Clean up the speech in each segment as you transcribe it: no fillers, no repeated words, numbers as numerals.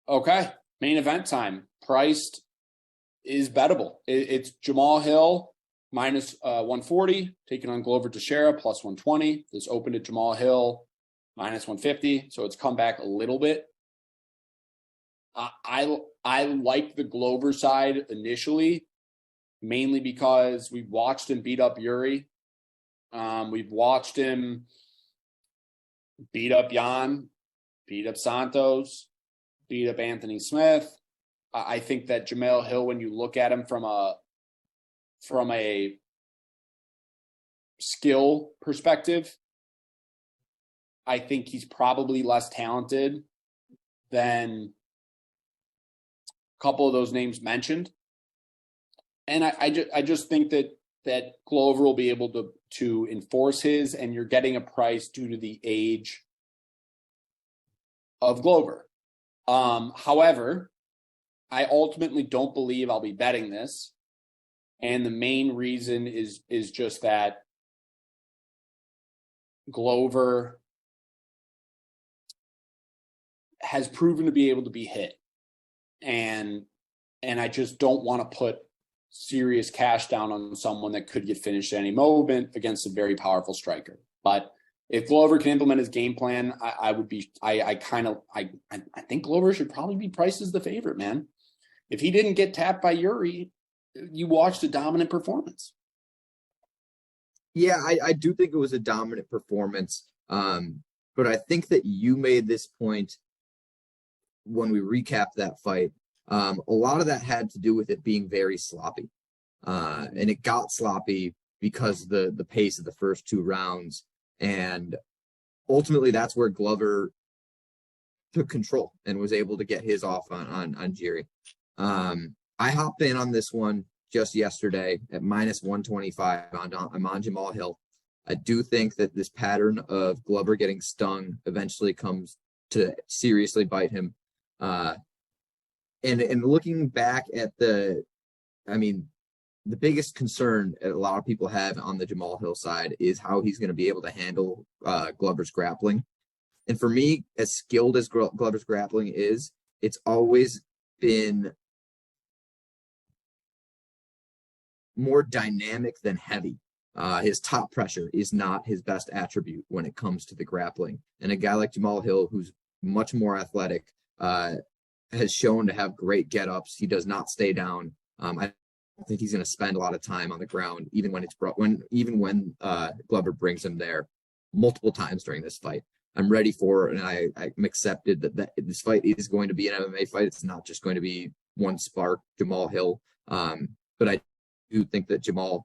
Okay. Main event time. Priced is bettable. It's Jamahal Hill minus 140, taking on Glover Teixeira plus 120. This opened at Jamahal Hill minus 150, so it's come back a little bit. I like the Glover side initially, mainly because we've watched him beat up Yuri. We've watched him beat up Jan, beat up Santos, beat up Anthony Smith. I think that Jamahal Hill, when you look at him from a skill perspective, I think he's probably less talented than a couple of those names mentioned. And I just think that Glover will be able to enforce his, and you're getting a price due to the age of Glover. However, I ultimately don't believe I'll be betting this. And the main reason is just that Glover has proven to be able to be hit. And I just don't want to put serious cash down on someone that could get finished at any moment against a very powerful striker. But if Glover can implement his game plan, I think Glover should probably be priced as the favorite, man. If he didn't get tapped by Yuri, you watched a dominant performance. Yeah, I do think it was a dominant performance. But I think that you made this point when we recapped that fight. A lot of that had to do with it being very sloppy. And it got sloppy because the pace of the first two rounds. And ultimately, that's where Glover took control and was able to get his off on Jiri. I hopped in on this one just yesterday at minus 125 on Jamahal Hill. I do think that this pattern of Glover getting stung eventually comes to seriously bite him. And looking back at the biggest concern a lot of people have on the Jamahal Hill side is how he's going to be able to handle Glover's grappling. And for me, as skilled as Glover's grappling is, it's always been more dynamic than heavy. His top pressure is not his best attribute when it comes to the grappling. And a guy like Jamahal Hill, who's much more athletic, has shown to have great get-ups. He does not stay down. I think he's going to spend a lot of time on the ground, even when Glover brings him there multiple times during this fight. I'm ready for it, and I'm accepted that this fight is going to be an MMA fight. It's not just going to be one spark, Jamahal Hill. But I do think that Jamahal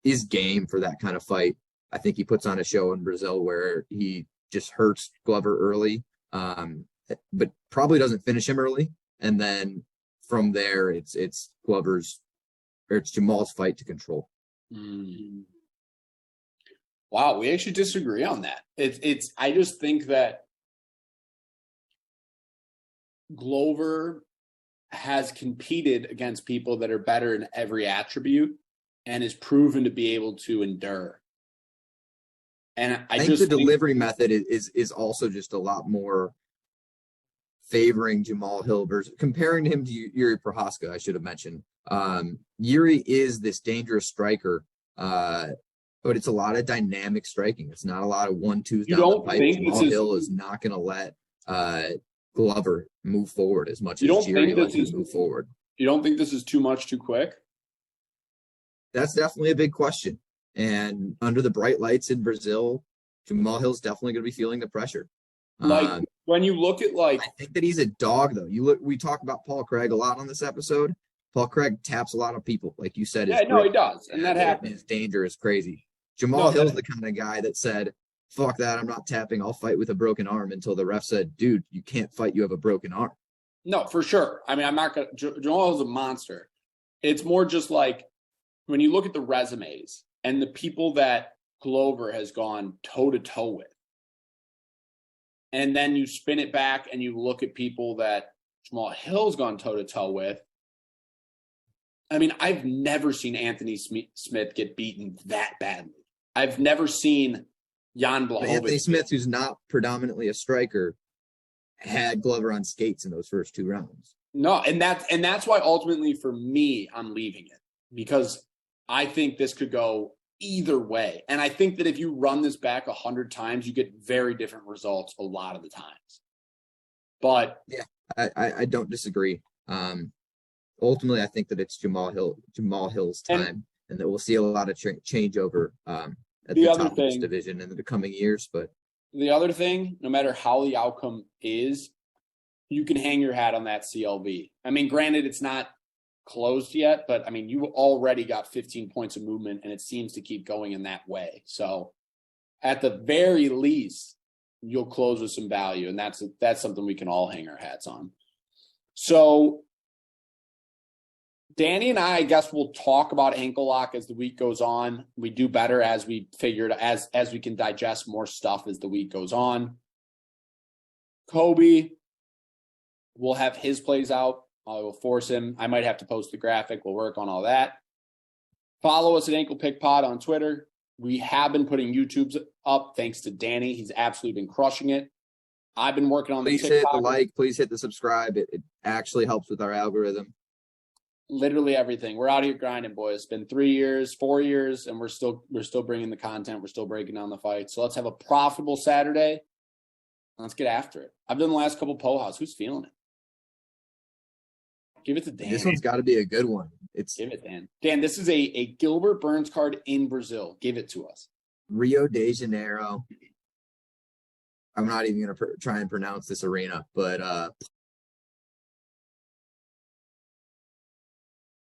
is game for that kind of fight. I think he puts on a show in Brazil where he just hurts Glover early, but probably doesn't finish him early. And then from there, it's Jamal's fight to control. Wow, we actually disagree on that. I just think that Glover has competed against people that are better in every attribute and is proven to be able to endure. And I think the delivery method is also just a lot more favoring Jamahal Hill versus comparing him to Yuri Prochazka. I should have mentioned. Yuri is this dangerous striker, but it's a lot of dynamic striking. It's not a lot of 1-2s down the pipe. Jamahal Hill is not going to let Glover move forward as much as Jiri lets him move forward. You don't think this is too much too quick? That's definitely a big question. And under the bright lights in Brazil, Jamahal Hill's definitely going to be feeling the pressure. When you look at I think that he's a dog though. We talk about Paul Craig a lot on this episode. Paul Craig taps a lot of people, like you said. Yeah, no, he does, and that happens. His danger is crazy. Jamahal Hill's the kind of guy that said, fuck that, I'm not tapping, I'll fight with a broken arm, until the ref said, dude, you can't fight, you have a broken arm. No, for sure. I mean, I'm not going to – Jamahal is a monster. It's more just like when you look at the resumes and the people that Glover has gone toe-to-toe with, and then you spin it back and you look at people that Jamahal Hill's gone toe-to-toe with, I mean, I've never seen Anthony Smith get beaten that badly. I've never seen Jan Blachowicz. Anthony Smith, who's not predominantly a striker, had Glover on skates in those first 2 rounds. No, and that's why ultimately for me, I'm leaving it, because I think this could go either way. And I think that if you run this back 100 times, you get very different results a lot of the times. But yeah, I don't disagree. Ultimately, I think that it's Jamahal Hill's time, and that we'll see a lot of changeover at the top of this division in the coming years. But the other thing, no matter how the outcome is, you can hang your hat on that CLV. I mean, granted, it's not closed yet, but I mean, you already got 15 points of movement, and it seems to keep going in that way. So at the very least, you'll close with some value, and that's something we can all hang our hats on. So Danny and I guess we'll talk about ankle lock as the week goes on. We do better as we figured, as we can digest more stuff as the week goes on. Kobe will have his plays out. I will force him. I might have to post the graphic. We'll work on all that. Follow us at Ankle Pick Pod on Twitter. We have been putting YouTubes up thanks to Danny. He's absolutely been crushing it. I've been working on the TikTok. Please hit the like. Please hit the subscribe. It actually helps with our algorithm. Literally everything. We're out here grinding, boys. It's been 3 years, 4 years, and we're still bringing the content. We're still breaking down the fight. So let's have a profitable Saturday. Let's get after it. I've done the last couple Pohas. Who's feeling it? Give it to Dan. This one's got to be a good one. Give it, Dan. Dan, this is a Gilbert Burns card in Brazil. Give it to us. Rio de Janeiro. I'm not even going to try and pronounce this arena, but